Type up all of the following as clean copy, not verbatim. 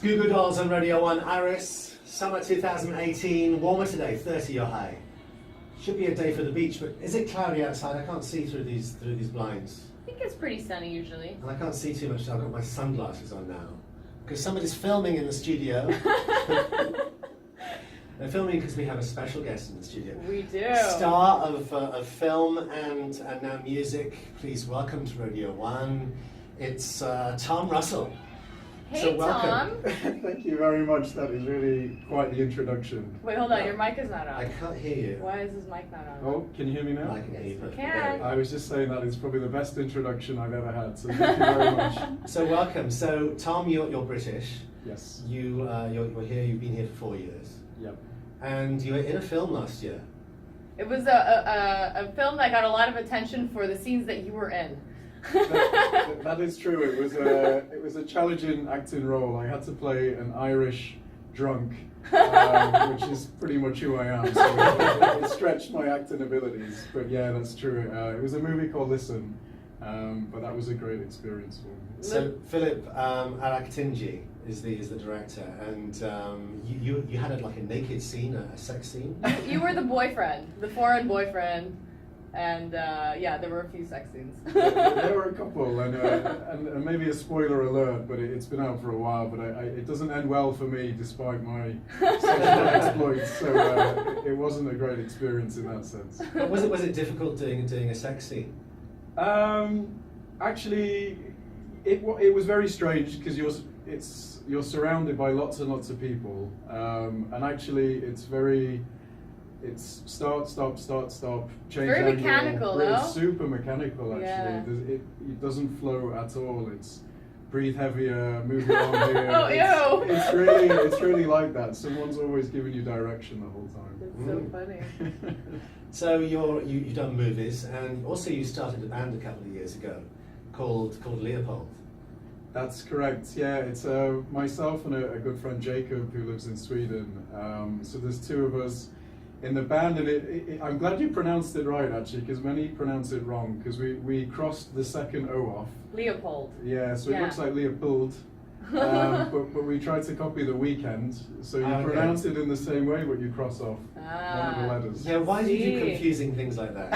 Goo Goo Dolls on Radio 1, Iris, summer 2018, warmer today, 30 your high. Should be a day for the beach, but is it cloudy outside? I can't see through these blinds. I think it's pretty sunny usually. And I can't see too much, so I've got my sunglasses on now. Because somebody's filming in the studio. They're filming because we have a special guest in the studio. We do. Star of film and now music. Please welcome to Radio 1. It's Tom Russell. Hey, so welcome. Tom. Thank you very much. That is really quite the introduction. Wait, hold on. Your mic is not on. I can't hear you. Why is his mic not on? Oh, can you hear me now? I can hear you perfectly. Can. I was just saying that is probably the best introduction I've ever had, so thank you very much. So welcome. So Tom, you're British. Yes. You're here. You've been here for 4 years. Yep. And you were in a film last year. It was a film that got a lot of attention for the scenes that you were in. That is true. It was a challenging acting role. I had to play an Irish drunk, which is pretty much who I am. So it stretched my acting abilities. But yeah, that's true. It was a movie called Listen, but that was a great experience for me. So Philip Alaktinji is the director, and you had like a naked scene, a sex scene. You were the boyfriend, the foreign boyfriend. And yeah, there were a few sex scenes. There were a couple, and maybe a spoiler alert, but it's been out for a while. But it doesn't end well for me, despite my sexual exploits. So it wasn't a great experience in that sense. Was it difficult doing a sex scene? Actually, it was very strange because you're surrounded by lots and lots of people, and actually it's start, stop, change very angle. mechanical, It's no? super mechanical, actually. Yeah. It doesn't flow at all. It's breathe heavier, move along here. Oh, ew. It's really like that. Someone's always giving you direction the whole time. It's so funny. So you've done movies, and also you started a band a couple of years ago called LEOPLD. That's correct. Yeah, it's myself and a good friend Jacob who lives in Sweden. So there's two of us in the band, and I'm glad you pronounced it right, actually, because many pronounce it wrong, because we crossed the second O off. Leopold. Yeah, so it looks like Leopold, but we tried to copy the weekend, so you pronounce it in the same way, but you cross off one of the letters. Yeah, why do you do confusing things like that?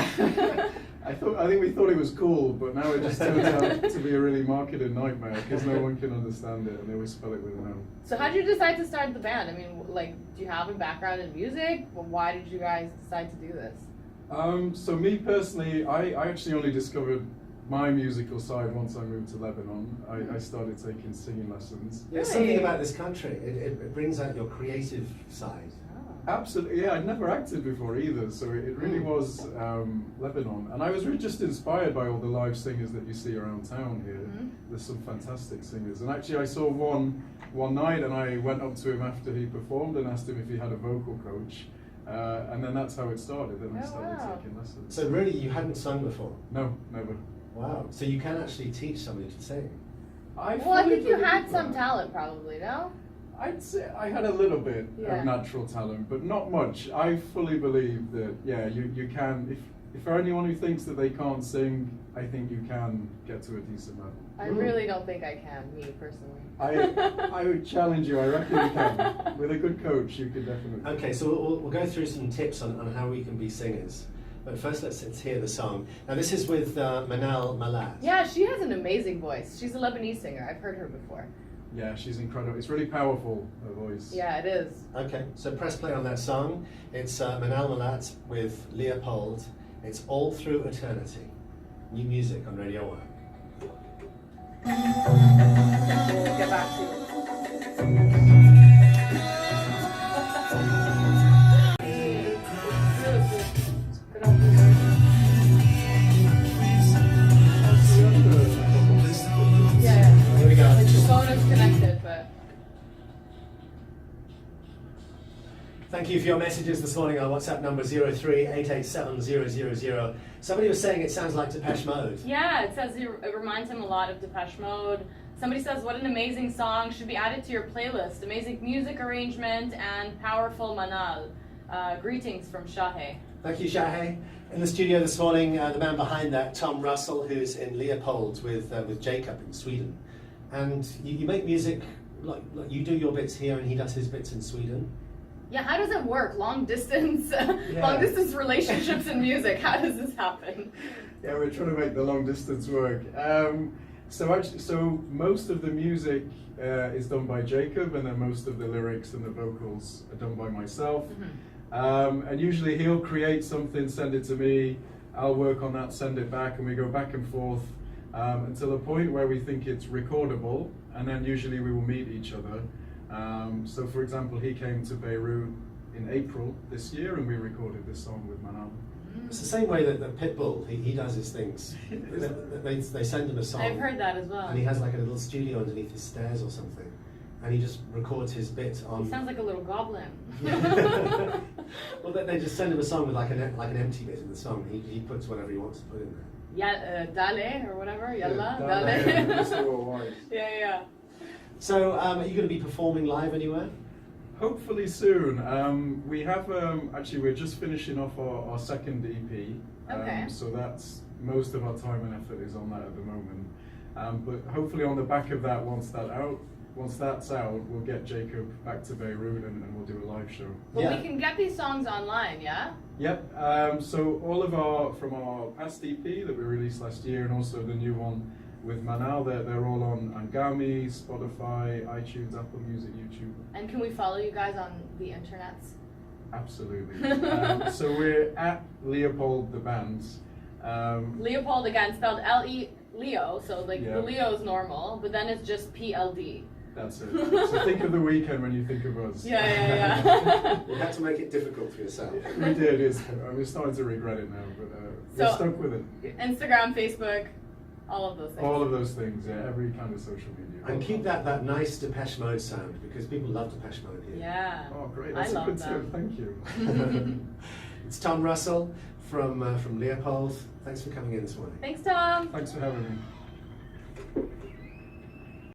I think we thought it was cool, but now it just turns out to be a really marketed nightmare because no one can understand it and they always spell it with an O. So how did you decide to start the band? I mean, like, do you have a background in music? Well, why did you guys decide to do this? So me personally, I actually only discovered my musical side once I moved to Lebanon. I started taking singing lessons. There's something about this country. It brings out your creative side. Absolutely, yeah. I'd never acted before either, so it really was Lebanon. And I was really just inspired by all the live singers that you see around town here. Mm-hmm. There's some fantastic singers. And actually I saw one night and I went up to him after he performed and asked him if he had a vocal coach. And then that's how it started, and I started taking lessons. So really you hadn't sung before? No, never. Wow, so you can actually teach somebody to sing? I think you had some talent probably, no? I'd say I had a little bit of natural talent, but not much. I fully believe that, you can, if for anyone who thinks that they can't sing, I think you can get to a decent level. I really don't think I can, me personally. I would challenge you, I reckon you can. With a good coach, you could definitely. Okay, so we'll go through some tips on how we can be singers. But first let's hear the song. Now this is with Manal Malat. Yeah, she has an amazing voice. She's a Lebanese singer, I've heard her before. Yeah, she's incredible. It's really powerful, her voice. Yeah, it is. Okay, so press play on that song. It's Manal Malat with Leopold. It's All Through Eternity. New music on Radio 1. We'll get back to it. Here we go. Like the phone is connected, but... Thank you for your messages this morning on WhatsApp number 03-887-000. Somebody was saying it sounds like Depeche Mode. Yeah, it says it reminds him a lot of Depeche Mode. Somebody says, what an amazing song, should be added to your playlist. Amazing music arrangement and powerful manal. Greetings from Shahe. Thank you, Shahe. In the studio this morning, the man behind that, Tom Russell, who's in Leopold with Jacob in Sweden. And you make music like you do your bits here and he does his bits in Sweden? Yeah, how does it work? Long distance relationships in music. How does this happen? Yeah, we're trying to make the long distance work. So most of the music is done by Jacob, and then most of the lyrics and the vocals are done by myself. And usually he'll create something, send it to me, I'll work on that, send it back, and we go back and forth until a point where we think it's recordable, and then usually we will meet each other. So for example, he came to Beirut in April this year, and we recorded this song with Manal. It's the same way that Pitbull, he does his things. They send him a song. I've heard that as well. And he has like a little studio underneath his stairs or something. And he just records his bit on... He sounds like a little goblin. Well, they just send him a song with like an empty bit in the song. He puts whatever he wants to put in there. Yeah, dale, or whatever, yalla, Dale. Yeah. So, are you going to be performing live anywhere? Hopefully soon. We have, actually we're just finishing off our second EP. Okay. So that's, most of our time and effort is on that at the moment. But hopefully on the back of that, once that's out, we'll get Jacob back to Beirut and we'll do a live show. Well, we can get these songs online, yeah? Yep. So all of from our past EP that we released last year, and also the new one with Manal, they're all on Angami, Spotify, iTunes, Apple Music, YouTube. And can we follow you guys on the internets? Absolutely. So we're at Leopold the band. Leopold, again, spelled L-E, Leo, so like Yeah. the Leo is normal, but then it's just P-L-D. That's it. So think of The Weeknd when you think of us. Yeah. You had to make it difficult for yourself. We did. We're starting to regret it now, but we're stuck with it. Instagram, Facebook, all of those things. All of those things, yeah. Every kind of social media. And keep that nice Depeche Mode sound, because people love Depeche Mode here. Yeah. Oh, great. I That's a love good them. tip. Thank you. It's Tom Russell from Leopold. Thanks for coming in this morning. Thanks, Tom. Thanks for having me.